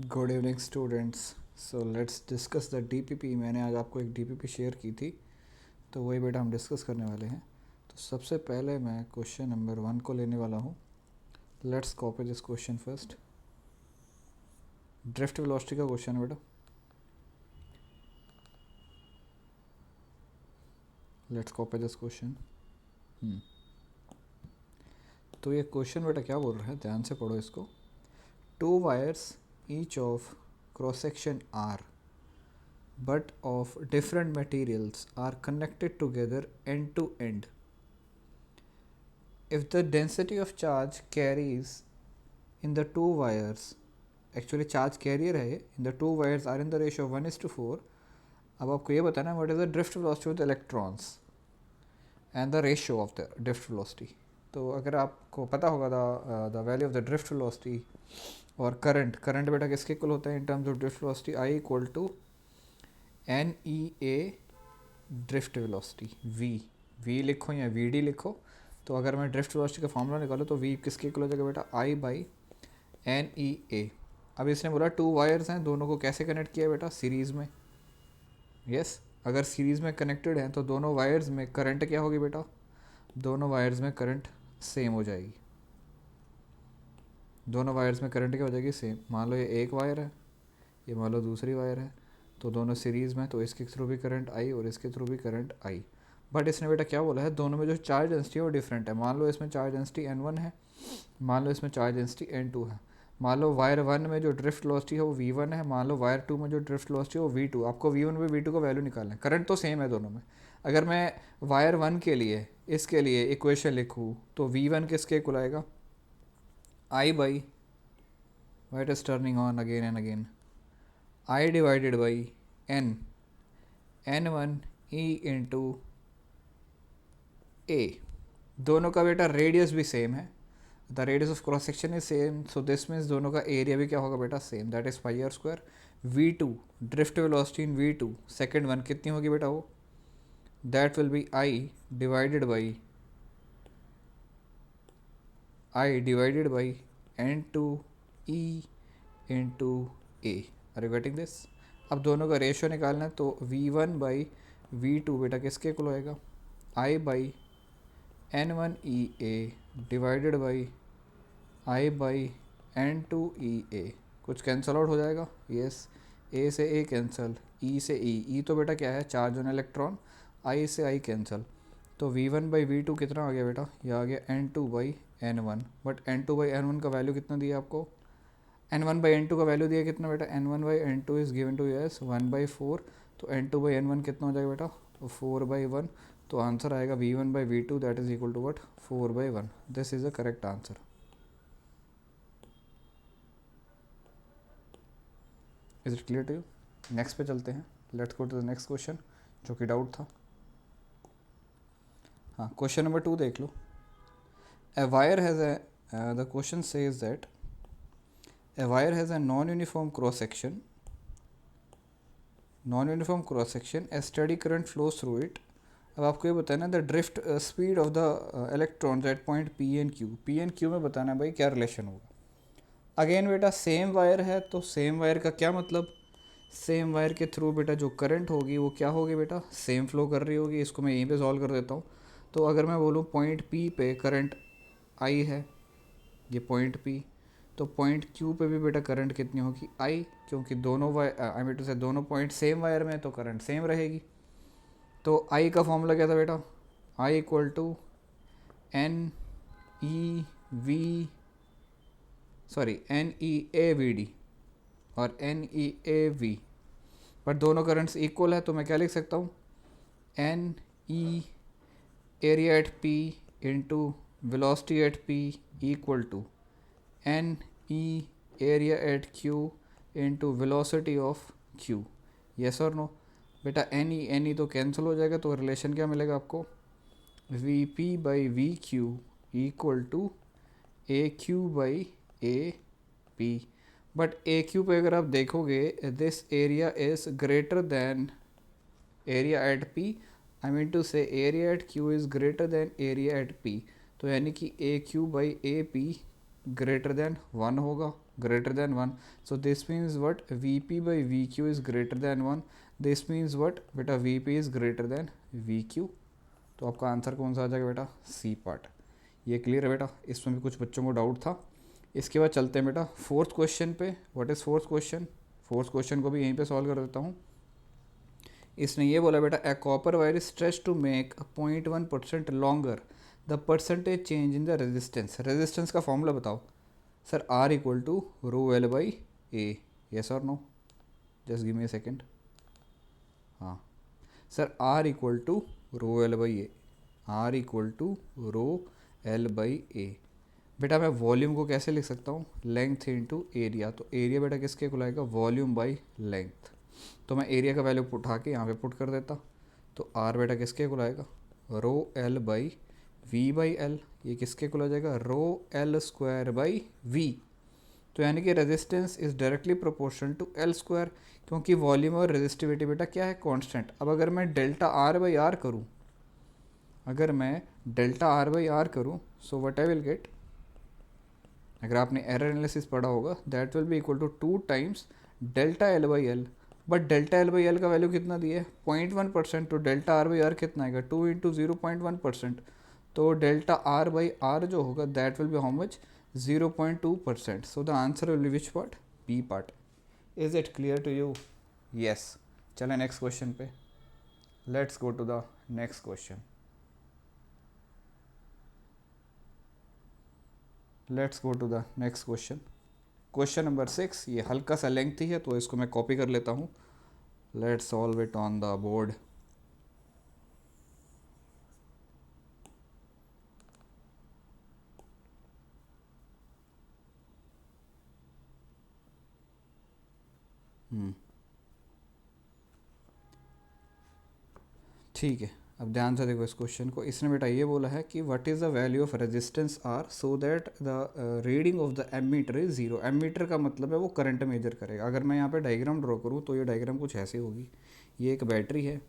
Good evening students. So let's discuss the DPP. मैंने आज आपको एक डीपीपी शेयर की थी, तो वही बेटा हम डिस्कस करने वाले हैं। तो सबसे पहले मैं क्वेश्चन नंबर 1 को लेने वाला हूँ। Let's copy this question first. Drift velocity का क्वेश्चन है बेटा। Let's copy this question. तो ये क्वेश्चन बेटा क्या बोल रहा है, ध्यान से पढ़ो इसको। Two wires each of cross section are but of different materials are connected together end to end. If the density of charge carries in the two wires, actually charge carrier है, in the two wires are in the ratio of 1:4. अब आपको ये बताना है what is the drift velocity of the electrons and the ratio of the drift velocity. तो अगर आपको पता होगा the value of the drift velocity और current बेटा किसके इक्वल होता है in terms of drift velocity, I equal to NEA drift velocity v लिखो या वी डी लिखो। तो अगर मैं ड्रिफ्ट वेलोसिटी का फॉर्मूला निकालूँ तो वी किसके इक्वल हो जाएगा बेटा, आई बाई एन ई ए। अब इसने बोला टू वायर्स हैं, दोनों को कैसे कनेक्ट किया बेटा, सीरीज़ में। यस अगर सीरीज़ में कनेक्टेड हैं तो दोनों वायर्स में करंट क्या होगी बेटा, दोनों वायर्स में करंट सेम हो जाएगी। दोनों वायर्स में करंट क्या हो जाएगी, सेम। मान लो ये एक वायर है, ये मान लो दूसरी वायर है, तो दोनों सीरीज़ में, तो इसके थ्रू भी करंट आई और इसके थ्रू भी करंट आई। बट इसने बेटा क्या बोला है, दोनों में जो चार्ज डेंसिटी है वो डिफरेंट है। मान लो इसमें चार्ज डेंसिटी N1 है, मान लो इसमें चार्ज डेंसिटी N2 है। मान लो वायर 1 में जो ड्रिफ्ट वेलोसिटी है वो V1 है, मान लो वायर 2 में जो ड्रिफ्ट वेलोसिटी है वो V2। आपको V1 में V2 का वैल्यू निकालना है, करंट तो सेम है दोनों में। अगर मैं वायर 1 के लिए इसके लिए इक्वेशन लिखूँ तो V1 किसके इक्वल आएगा, I by white is turning on again and again, I divided by N, N1 E into A। दोनों का बेटा रेडियस भी सेम है, the radius of cross section is same, so this means दोनों का area भी क्या होगा बेटा, same, that is pi R square. V2 drift velocity in V2 second one कितनी होगी बेटा, वो that will be I divided by N2 E into A। Are you getting this. अब दोनों का रेशियो निकालना है तो V1 बाई V2 बेटा किसके इक्वल होएगा, I by N1 EA divided by I by N2 EA। कुछ कैंसल आउट हो जाएगा, यस, A से A कैंसल, E से E तो बेटा क्या है, चार्ज ऑन इलेक्ट्रॉन, I से I कैंसल, तो V1 बाई V2 कितना आ गया बेटा, यह आ गया N2 by N1। But N2 by N1 का वैल्यू कितना दिया आपको, N1 बाई N2 का वैल्यू दिया कितना बेटा, N1 by N2 is given to as 1/4, तो N2 बाई N1 कितना हो जाएगा बेटा, 4/1। तो आंसर आएगा V1 by V2 that is equal to what, 4/1। This is the correct answer. Is it clear to you. Next पे चलते हैं, let's go to the next question जो कि डाउट था। हाँ, क्वेश्चन नंबर 2 देख लो। A wire has the question says that a wire has a non-uniform cross section, a steady current flows through it। अब आपको ये बताना है the drift speed of the electrons at point P N Q में बताना है भाई क्या रिलेशन होगा। अगेन बेटा सेम वायर है, तो सेम वायर का क्या मतलब, सेम वायर के थ्रू बेटा जो करंट होगी वो क्या होगी बेटा, सेम फ्लो कर रही होगी। इसको मैं यहीं पे सॉल्व कर देता हूँ। तो अगर मैं बोलूँ पॉइंट पी पे करंट आई है, ये पॉइंट पी, तो पॉइंट क्यू पे भी बेटा करंट कितनी होगी, आई, क्योंकि दोनों वायर आई मीन टू से दोनों पॉइंट सेम वायर में, तो करंट सेम रहेगी। तो आई का फॉर्मूला क्या था बेटा, I equal to N E V N E A V D और N E A V. But दोनों करंट्स इक्वल है, तो मैं क्या लिख सकता हूँ, N E area at P into velocity at P equal to N E area at Q into velocity of Q. Yes और नो बेटा, एन ई तो कैंसिल हो जाएगा, तो रिलेशन क्या मिलेगा आपको, V P by we Q equal to A Q by A P. But A Q पे अगर आप देखोगे, this area is greater than area at P, I mean to say area at Q is greater than area at P, तो यानी कि A Q by A P greater than 1 होगा। greater than 1. So this means what? Vp by Vq is greater than 1. This means what? बेटा Vp is greater than Vq. तो आपका answer कौन सा आ जाएगा बेटा? C part. ये क्लियर है बेटा? इसमें भी कुछ बच्चों को डाउट था. इसके बाद चलते हैं बेटा फोर्थ क्वेश्चन पे. What is fourth question? Fourth question को भी यहीं पे सॉल्व कर देता हूँ. इसने ये बोला बेटा a copper wire is stretch to make 0.1% longer, the percentage change in the resistance. Resistance का फॉर्मूला बताओ sir. R equal to rho L by A. Yes और no? Just give me a second. हाँ sir, R equal to rho L by A. R equal to rho L by A. बेटा मैं volume को कैसे लिख सकता हूँ? Length into area. तो एरिया बेटा किसके इक्वल आएगा? Volume by length. तो मैं एरिया का वैल्यू उठा के यहाँ पे पुट कर देता. तो आर बेटा किसके इक्वल आएगा? Rho L by V by L. ये किसके इक्वल आ जाएगा? Rho L square by V. तो यानी कि resistance is directly proportional to L square, क्योंकि वॉल्यूम और रेजिस्टिविटी बेटा क्या है? कांस्टेंट. अब अगर मैं डेल्टा आर बाई आर करूँ, अगर मैं डेल्टा आर बाई आर करूँ, so what I will get? अगर आपने एरर एनालिसिस पढ़ा होगा, that will be equal to 2 times delta L by L. But delta L by L का वैल्यू कितना दिया है? 0.1%. तो डेल्टा आर बाई आर कितना आएगा? 2 इंटू 0.1%. तो डेल्टा आर बाई आर जो होगा that will be how much? 0.2%. So the answer will be which part? B part. Is it clear to you? Yes. चलें नेक्स्ट क्वेश्चन पे. Let's go to the next question. Let's go to the next question. Question number 6. ये हल्का सा lengthy है तो इसको मैं copy कर लेता हूँ. Let's solve it on the board. ठीक है, अब ध्यान से देखो इस क्वेश्चन को. इसने बेटा ये बोला है कि what is the value of resistance R so that the reading of the ammeter is zero. एमीटर का मतलब है वो करंट मेजर करेगा. अगर मैं यहाँ पे डायग्राम ड्रॉ करूँ तो ये डायग्राम कुछ ऐसे होगी. ये एक बैटरी है.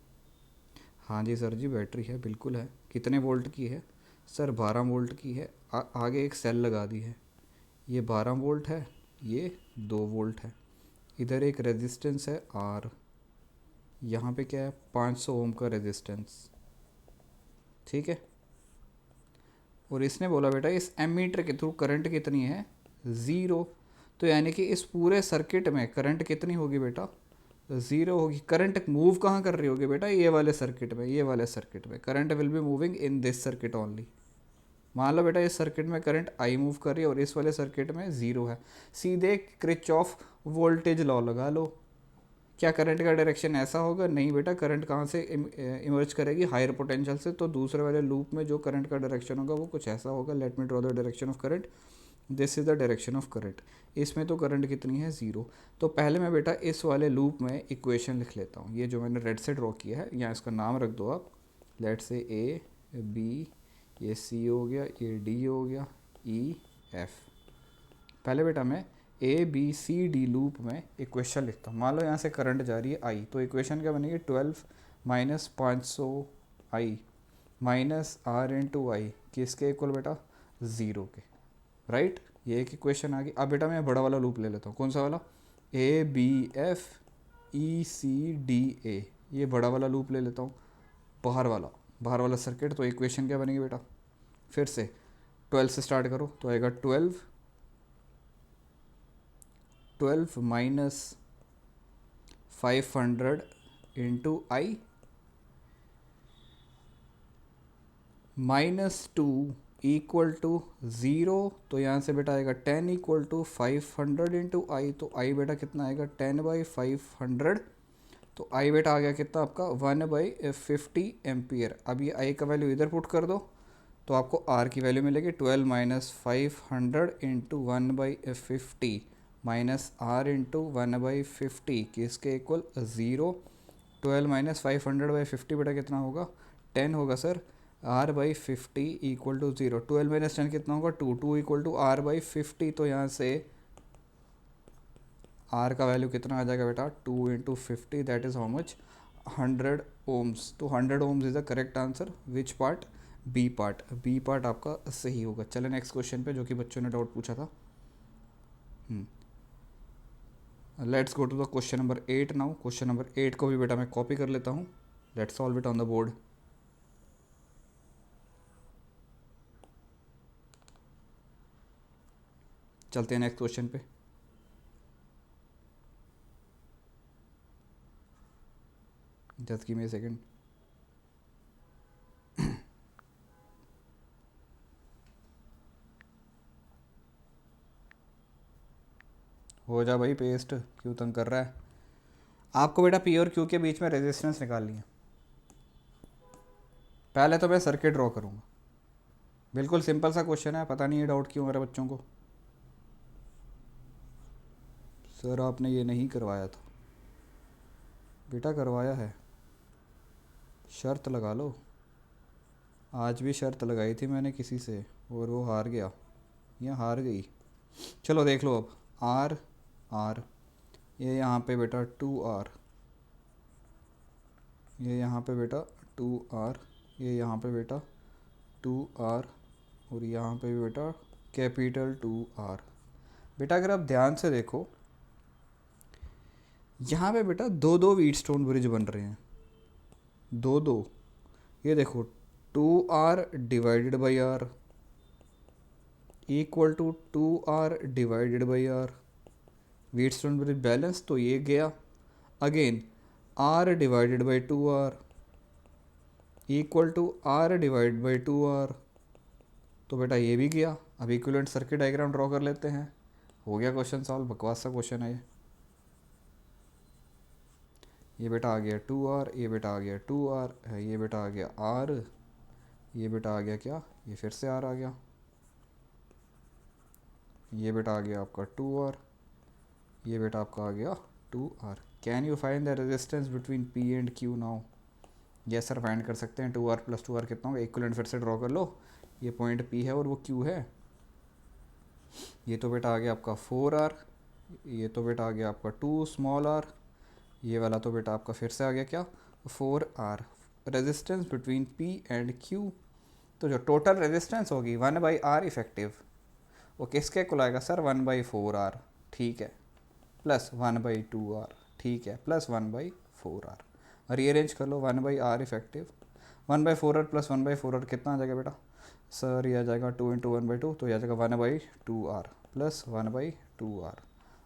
हाँ जी सर जी, बैटरी है, बिल्कुल है. कितने वोल्ट की है? सर 12 वोल्ट की है. आगे एक सेल लगा दी है. ये 12 वोल्ट है, ये 2 वोल्ट है. इधर एक रेजिस्टेंस है आर. यहाँ पे क्या है? 500 ओम का रेजिस्टेंस. ठीक है. और इसने बोला बेटा इस एमीटर के थ्रू करंट कितनी है? ज़ीरो. तो यानी कि इस पूरे सर्किट में करंट कितनी होगी बेटा? ज़ीरो होगी. करंट मूव कहाँ कर रही होगी बेटा? ये वाले सर्किट में. ये वाले सर्किट में current will be moving in this circuit only. मान लो बेटा इस सर्किट में करंट आई मूव कर रही है और इस वाले सर्किट में ज़ीरो है. सीधे किरचॉफ वोल्टेज लॉ लगा लो. क्या करंट का डायरेक्शन ऐसा होगा? नहीं बेटा. करंट कहाँ से इमर्ज करेगी? हायर पोटेंशियल से. तो दूसरे वाले लूप में जो करंट का डायरेक्शन होगा वो कुछ ऐसा होगा. Let me draw the direction of current. This is the direction of current. इसमें तो करंट कितनी है? ज़ीरो. तो पहले मैं बेटा इस वाले लूप में इक्वेशन लिख लेता हूँ. ये जो मैंने रेड से ड्रॉ किया है, यहाँ इसका नाम रख दो आप. लेट से ए बी, ये सी हो गया, ये डी हो गया, ई एफ. पहले बेटा मैं A B C D loop में इक्वेशन लिखता हूँ. मान लो यहाँ से करंट जा रही है आई. तो इक्वेशन क्या बनेगी? 12 minus 500 I minus are into I. किसके इक्वल बेटा? ज़ीरो के. राइट. ये एक इक्वेशन आ गई. अब बेटा मैं बड़ा वाला लूप ले लेता हूँ. कौन सा वाला? A B F E C D A. ये बड़ा वाला लूप ले लेता हूँ. बाहर वाला सर्किट. तो इक्वेशन क्या बनेगी बेटा? फिर से 12 से स्टार्ट करो तो आएगा 12 minus 500 into I minus 2 equal to zero. तो यहाँ से बेटा आएगा 10 इक्वल टू 500 इंटू आई. तो आई बेटा कितना आएगा? 10/500. तो आई बेटा आ गया कितना आपका? 1/50 एम्पियर. अब ये आई का वैल्यू इधर पुट कर दो तो आपको आर की वैल्यू मिलेगी 12 minus 500 into 1/50 minus are into 1/50 किसके इक्वल? ज़ीरो. 12 माइनस 500/50 बेटा कितना होगा? 10 होगा sir. r/50 equal to zero. 12 minus 10 कितना होगा? 2 इक्वल टू r/50. तो यहाँ से r का वैल्यू कितना आ जाएगा बेटा? 2 into 50 that is how much? 100 ohms. तो 100 ohms is the correct answer. Which part? B part. B part आपका सही होगा. चले नेक्स्ट क्वेश्चन पे जो कि बच्चों ने डाउट पूछा था. Let's go to the question number 8 now. Question number 8 को भी बेटा मैं कॉपी कर लेता हूँ। Let's solve it on the board. चलते हैं नेक्स्ट क्वेश्चन पे। Just give me a second. हो जा भाई पेस्ट, क्यों तंग कर रहा है। आपको बेटा पी और क्यू के बीच में रेजिस्टेंस निकालनी है। पहले तो मैं सर्किट ड्रॉ करूँगा। बिल्कुल सिंपल सा क्वेश्चन है, पता नहीं ये डाउट क्यों मेरे बच्चों को। सर आपने ये नहीं करवाया था। बेटा करवाया है, शर्त लगा लो। आज भी शर्त लगाई थी मैंने किसी से और वो हार गया या हार गई। चलो देख लो अब। आर आर, ये यहाँ पे बेटा 2R, ये यहाँ पे बेटा 2R, ये यहाँ पे बेटा 2R, और यहाँ पे भी बेटा कैपिटल 2R। बेटा अगर आप ध्यान से देखो, यहाँ पे बेटा दो दो व्हीटस्टोन ब्रिज बन रहे हैं, दो दो। ये देखो 2R divided by R equal to 2R divided by R। Wheatstone bridge balance तो ये गया। Again R divided by 2R equal to R divide by 2R, तो बेटा ये भी गया। अब इक्विवेलेंट सर्किट डायग्राम ड्रॉ कर लेते हैं। हो गया क्वेश्चन सॉल्व। बकवास सा क्वेश्चन है ये बेटा आ गया 2R, ये बेटा आ गया 2R है, ये बेटा आ गया R, ये बेटा आ गया क्या, ये फिर से R आ गया, ये बेटा आ गया आपका 2R, ये बेटा आपका आ गया 2R। Can you find the resistance between P and Q now. Yes sir find कर सकते हैं। 2R प्लस 2R कितना होगा, इक्विवेलेंट फिर से ड्रॉ कर लो। ये पॉइंट P है और वो Q है। ये तो बेटा आ गया आपका 4R, ये तो बेटा आ गया आपका 2 स्मॉल r, ये वाला तो बेटा आपका फिर से आ गया क्या 4R। Resistance between P and Q, तो जो टोटल रेजिस्टेंस होगी 1/R इफेक्टिव, वो किसके इक्वल आएगा सर 1/4R, ठीक है, प्लस 1/2R, ठीक है, प्लस 1/4R। और ये अरेंज कर लो 1/R effective, 1/4R plus 1/4R कितना आ जाएगा बेटा सर, ये आ जाएगा 2 इंटू 1/2, तो ये आ जाएगा 1/2R प्लस 1/2R।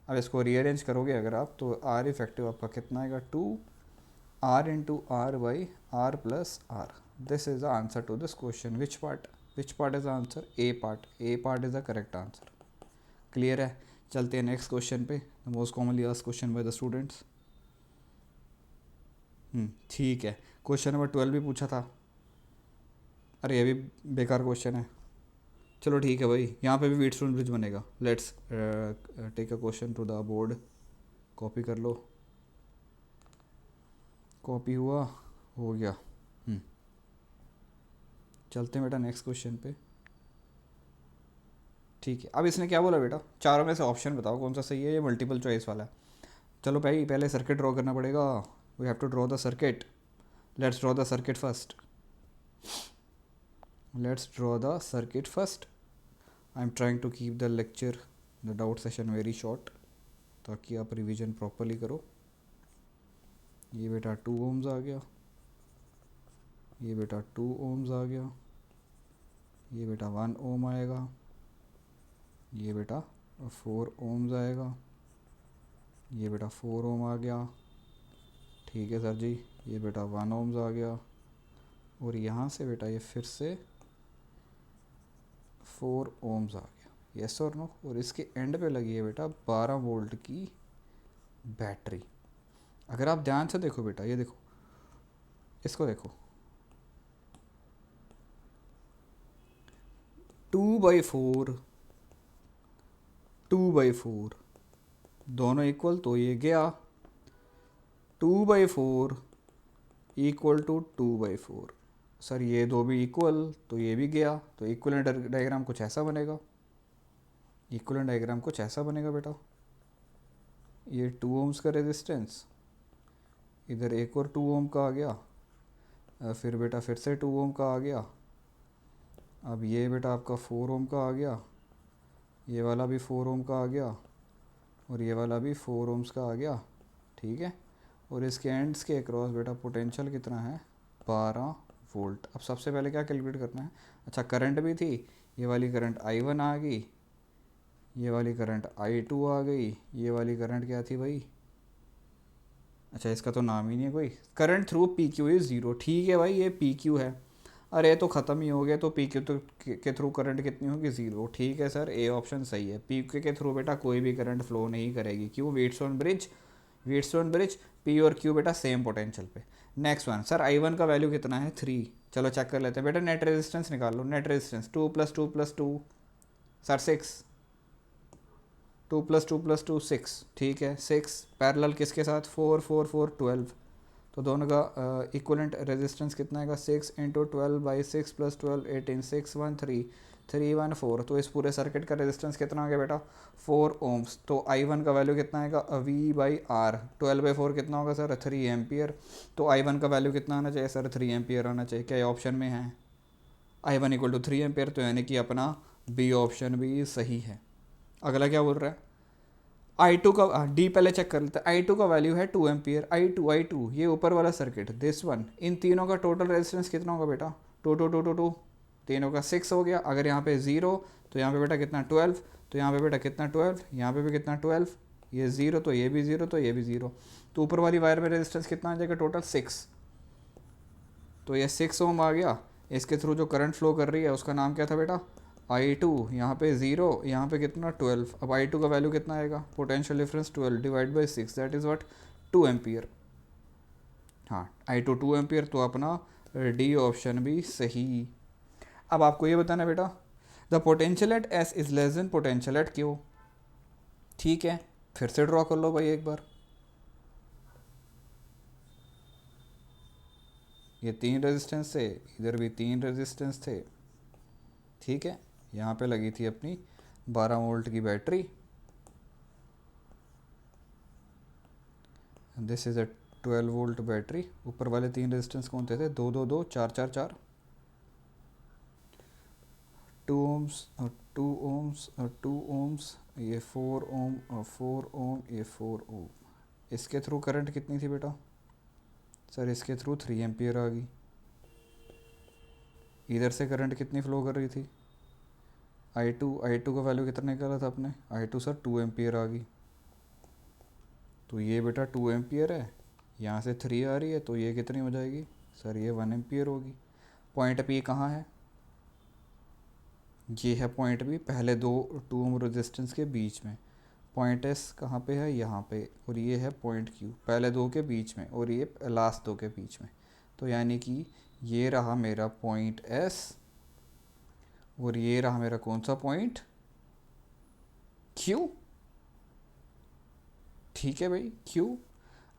अब इसको रीअरेंज करोगे अगर आप, तो R इफेक्टिव आपका कितना आएगा 2R into R/R plus R। This is the answer to this question. Which part is the answer, A part is the correct answer. Clear है। चलते हैं नेक्स्ट क्वेश्चन पे, the most commonly asked question by the students. ठीक है, question number 12 भी पूछा था। अरे ये भी बेकार क्वेश्चन है। चलो ठीक है भाई, यहाँ पे भी व्हीटस्टोन ब्रिज बनेगा। Let's take a question to the board. Copy कर लो। कॉपी हुआ, हो गया। चलते हैं बेटा नेक्स्ट क्वेश्चन पे। ठीक है, अब इसने क्या बोला बेटा, चारों में से ऑप्शन बताओ कौन सा सही है। ये मल्टीपल चॉइस वाला है। चलो भाई पहले सर्किट ड्रॉ करना पड़ेगा। We have to draw the circuit. Let's draw the circuit first. Let's draw the circuit first. I am trying to keep the lecture, the doubt session very short, ताकि आप revision properly करो। ये बेटा 2 ohms आ गया, ये बेटा 2 ohms आ गया, ये बेटा 1 ohm आएगा, ये बेटा 4 ohms आएगा, ये बेटा 4 ohm आ गया, ठीक है सर जी। ये बेटा 1 ohms आ गया, और यहाँ से बेटा ये फिर से 4 ohms आ गया। यस और नो। और इसके एंड पे लगी है बेटा 12 वोल्ट की बैटरी। अगर आप ध्यान से देखो बेटा, ये देखो, इसको देखो, 2/4 2/4 दोनों इक्वल, तो ये गया 2/4 इक्वल टू 2/4। सर ये दो भी इक्वल, तो ये भी गया। तो इक्वलेंट डायग्राम कुछ ऐसा बनेगा। इक्वलेंट डायग्राम कुछ ऐसा बनेगा बेटा। ये 2 ohms का रेजिस्टेंस, इधर एक और 2 ohm का आ गया, फिर बेटा फिर से 2 ohm का आ गया। अब ये बेटा आपका 4 ohm का आ गया, ये वाला भी 4 ohm का आ गया, और ये वाला भी 4 ओम्स का आ गया, ठीक है। और इसके एंड्स के अक्रॉस बेटा पोटेंशियल कितना है, 12 वोल्ट। अब सबसे पहले क्या कैलकुलेट करना है, अच्छा करंट भी थी, ये वाली करंट I1 आ गई, ये वाली करंट I2 आ गई, ये वाली करंट क्या थी भाई, अच्छा इसका तो नाम ही नहीं है कोई, current through P Q is zero, ठीक है भाई ये पी क्यू है। अरे तो ख़त्म ही हो गया, तो पी क्यू तो के थ्रू करंट कितनी होगी, ज़ीरो, ठीक है सर, ए ऑप्शन सही है। पी क्यू के थ्रू बेटा कोई भी करंट फ्लो नहीं करेगी, क्यों, व्हीटस्टोन ब्रिज पी और क्यू बेटा सेम पोटेंशियल पे। Next one sir, I one का वैल्यू कितना है, 3, चलो चेक कर लेते हैं बेटा, नेट रेजिस्टेंस निकाल लो, नेट रेजिस्टेंस 2 + 2 + 2 सर 6, 2 + 2 + 2 6, ठीक है, 6 पैरेलल किसके साथ, 4 4 4 12, तो दोनों का इक्वलेंट रेजिस्टेंस कितना है, 6 × 12/6 + 12 18 613 314, तो इस पूरे सर्किट का रेजिस्टेंस कितना आ गया बेटा, 4 ओम्स। तो I1 का वैल्यू कितना आएगा, V/R, 12/4 कितना होगा सर, 3 एम्पियर। तो I1 का वैल्यू कितना आना चाहिए सर, 3 एम्पियर आना चाहिए, क्या ऑप्शन में है, I1 = 3 एम्पियर, तो यानी कि अपना बी ऑप्शन भी सही है। अगला क्या बोल रहा है, I2 का, डी पहले चेक कर लेते हैं, I2 का वैल्यू है 2 एम्पियर, I2 ये ऊपर वाला सर्किट, दिस वन, इन तीनों का टोटल रेजिस्टेंस कितना होगा बेटा, 2 तीनों का 6 हो गया। अगर यहाँ पे 0 तो यहाँ पे बेटा कितना 12, तो यहाँ पे बेटा कितना 12, यहाँ पे भी कितना 12, ये 0 तो ये भी 0 तो ये भी 0, तो ऊपर वाली वायर में रेजिस्टेंस कितना आ जाएगा टोटल 6, तो ये 6 ओम आ गया। इसके थ्रू जो करंट फ्लो कर रही है उसका नाम क्या था बेटा, I2, यहाँ पे 0, यहाँ पे कितना 12। अब I2 का वैल्यू कितना आएगा, potential difference 12 / 6, that is what, 2 ampere. हाँ I2 2 एम्पियर, तो अपना डी ऑप्शन भी सही। अब आपको ये बताना बेटा, the potential at S is less than potential at Q, ठीक है, फिर से ड्रॉ कर लो भाई एक बार, ये 3 रेजिस्टेंस थे, इधर भी 3 रेजिस्टेंस थे, ठीक है, यहाँ पे लगी थी अपनी 12 वोल्ट की battery, this is a 12 volt battery. ऊपर वाले 3 रेजिस्टेंस कौन थे, 2 2 2 4 4 4, 2 ओम्स और 2 ओम्स और 2 ओम्स, ये 4 ओम और 4 ओम, ये 4 ओम। इसके थ्रू करंट कितनी थी बेटा, सर इसके थ्रू 3 एम्पियर आ गई। इधर से करंट कितनी फ्लो कर रही थी, I2 का वैल्यू कितना निकाला था आपने, I2 सर 2 एम्पियर आ गई, तो ये बेटा 2 एम्पियर है, यहाँ से 3 आ रही है, तो ये कितनी हो जाएगी सर, ये 1 एम्पियर होगी। पॉइंट पी कहाँ है, ये है पॉइंट बी, पहले 2 ओम रेजिस्टेंस के बीच में। पॉइंट एस कहाँ पे है, यहाँ पे, और ये है पॉइंट क्यू, पहले 2 के बीच में और ये लास्ट 2 के बीच में, तो यानी कि ये रहा मेरा पॉइंट एस और ये रहा मेरा कौन सा पॉइंट, क्यू, ठीक है भाई क्यू।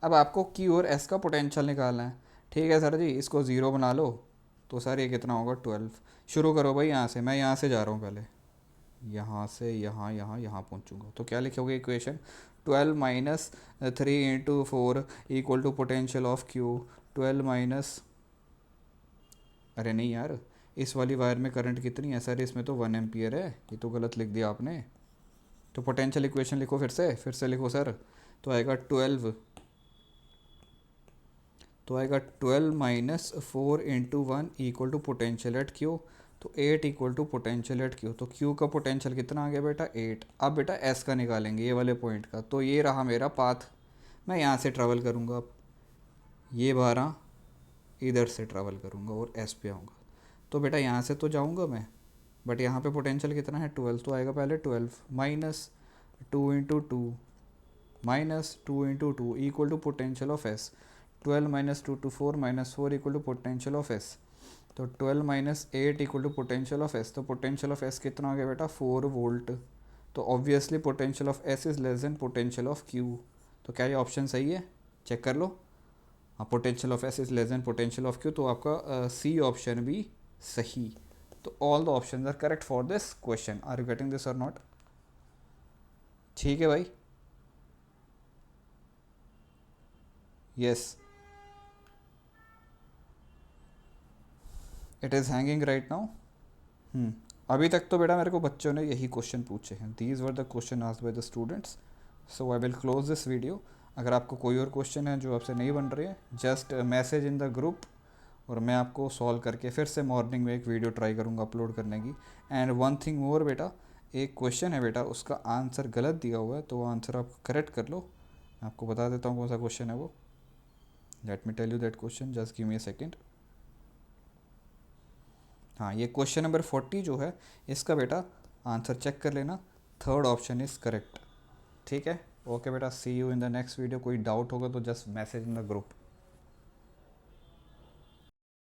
अब आपको क्यू और एस का पोटेंशियल निकालना है, ठीक है सर जी, इसको ज़ीरो बना लो, तो सर ये कितना होगा 12। शुरू करो भाई यहाँ से, मैं यहाँ से जा रहा हूँ पहले, यहाँ से यहाँ यहाँ यहाँ पहुँचूँगा, तो क्या लिखोगे इक्वेशन, 12 - 3 × 4 = पोटेंशियल ऑफ क्यू, 12 अरे नहीं यार, इस वाली वायर में करंट कितनी है सर, इसमें तो 1 एम्पियर है, ये तो गलत लिख दिया आपने, तो पोटेंशियल इक्वेशन लिखो फिर से लिखो सर, तो आएगा 12, तो आएगा 12 - 4 × 1 = पोटेंशियल एट क्यू, तो 8 = पोटेंशियल एट क्यू, तो क्यू का पोटेंशियल कितना आ गया बेटा 8। अब बेटा एस का निकालेंगे, ये वाले पॉइंट का, तो ये रहा मेरा पाथ, मैं यहाँ से ट्रैवल करूँगा, अब ये 12 इधर से ट्रैवल करूँगा और एस पे आऊँगा, तो बेटा यहाँ से तो जाऊँगा मैं, बट यहाँ पे पोटेंशियल कितना है 12, तो आएगा पहले 12 - 2 × 2 -2 × 2 = potential of S, 12 - 2 to 4 - 4 = potential of S, तो 12 - 8 = पोटेंशियल ऑफ एस, तो पोटेंशियल ऑफ एस कितना आ गया बेटा 4 वोल्ट, तो obviously potential of S is less than potential of Q, तो क्या ये ऑप्शन सही है, चेक कर लो, हाँ potential of S is less than potential of Q, तो आपका सी ऑप्शन भी सही। तो all the option are correct for this question, are you getting this और नॉट, ठीक है भाई, yes it is hanging right now. अभी तक तो बेटा मेरे को बच्चों ने यही क्वेश्चन पूछे हैं, these were the question asked by the students, so I will close this video. अगर आपको कोई और क्वेश्चन है जो आपसे नहीं बन रही है, just message in the group और मैं आपको सॉल्व करके फिर से मॉर्निंग में एक वीडियो ट्राई करूँगा अपलोड करने की। एंड वन थिंग मोर बेटा, एक क्वेश्चन है बेटा, उसका आंसर गलत दिया हुआ है, तो वो आंसर आप करेक्ट कर लो। मैं आपको बता देता हूँ कौन सा क्वेश्चन है वो। Let me tell you that question, just give me a second. हाँ, ये क्वेश्चन नंबर 40 जो है, इसका बेटा आंसर चेक कर लेना, थर्ड ऑप्शन इज़ करेक्ट। ठीक है, ओके बेटा, see you in the next video. कोई डाउट होगा तो just message in the group.